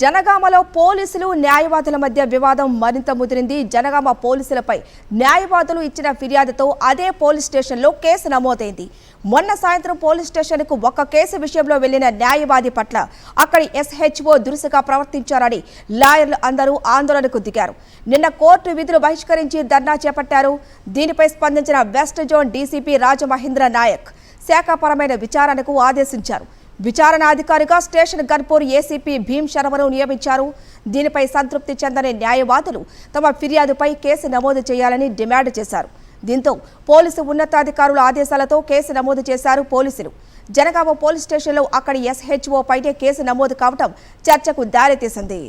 జనగామలో పోలీసులు న్యాయవాదుల మధ్య వివాదం మరింత ముదిరింది. జనగామ పోలీసులపై న్యాయవాదులు ఇచ్చిన ఫిర్యాదుతో అదే పోలీస్ స్టేషన్లో కేసు నమోదైంది. మొన్న సాయంత్రం పోలీస్ స్టేషన్కు ఒక కేసు విషయంలో వెళ్లిన న్యాయవాది పట్ల అక్కడి SHO దురుసుగా ప్రవర్తించారని లాయర్లు అందరూ ఆందోళనకు దిగారు. నిన్న కోర్టు విధులు బహిష్కరించి ధర్నా చేపట్టారు. దీనిపై స్పందించిన west zone DCP Rajamahendra Naik శాఖాపరమైన విచారణకు ఆదేశించారు. విచారణ అధికారిగా స్టేషన్ గన్పూర్ ACP భీమ్ శర్మను నియమించారు. దీనిపై సంతృప్తి చెందని న్యాయవాదులు తమ ఫిర్యాదుపై కేసు నమోదు చేయాలని డిమాండ్ చేశారు. దీంతో పోలీసు ఉన్నతాధికారుల ఆదేశాలతో కేసు నమోదు చేశారు పోలీసులు. జనగామ పోలీస్ స్టేషన్లో అక్కడి SHO పైనే కేసు నమోదు కావడం చర్చకు దారితీసింది.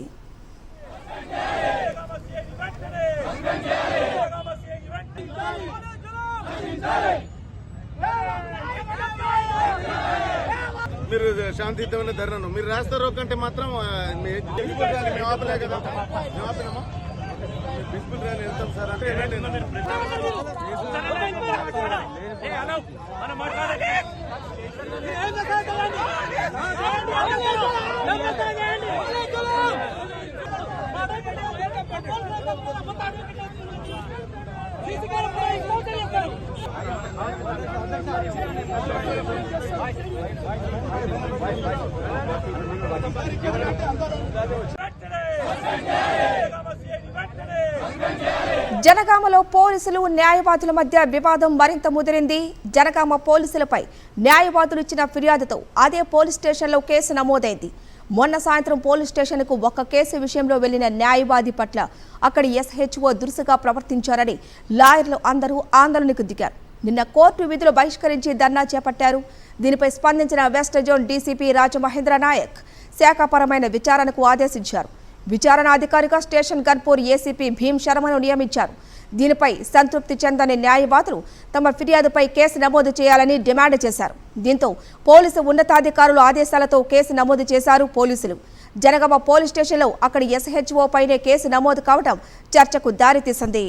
మీరు శాంతియుతమైన ధర్నాను మీరు రాస్తారు కంటే మాత్రం మేము ఆపలే కదా, మేము ఆపినామా? బిస్బుల్ ర్యాలీ వెళ్తాం సార్ అంటే జనగామలో పోలీసులు న్యాయవాదుల మధ్య వివాదం మరింత ముదిరింది. జనగామ పోలీసులపై న్యాయవాదులు ఇచ్చిన ఫిర్యాదుతో అదే పోలీస్ స్టేషన్లో కేసు నమోదైంది. మొన్న సాయంత్రం పోలీస్ స్టేషన్కు ఒక కేసు విషయంలో వెళ్లిన న్యాయవాది పట్ల అక్కడి SHO దురుసుగా ప్రవర్తించారని లాయర్లు అందరూ ఆందోళనకు దిగారు. నిన్న కోర్టు విధులు బహిష్కరించి ధర్నా చేపట్టారు. దీనిపై స్పందించిన west zone DCP Rajamahendra Naik శాఖాపరమైన విచారణకు ఆదేశించారు. విచారణ అధికారిగా స్టేషన్ గన్పూర్ ACP భీమ్ శర్మను నియమించారు. దీనిపై సంతృప్తి చెందని న్యాయవాదులు తమ ఫిర్యాదుపై కేసు నమోదు చేయాలని డిమాండ్ చేశారు. దీంతో పోలీసు ఉన్నతాధికారుల ఆదేశాలతో కేసు నమోదు చేశారు పోలీసులు. జనగామ పోలీస్ స్టేషన్లో అక్కడి SHO పైనే కేసు నమోదు కావడం చర్చకు దారితీసింది.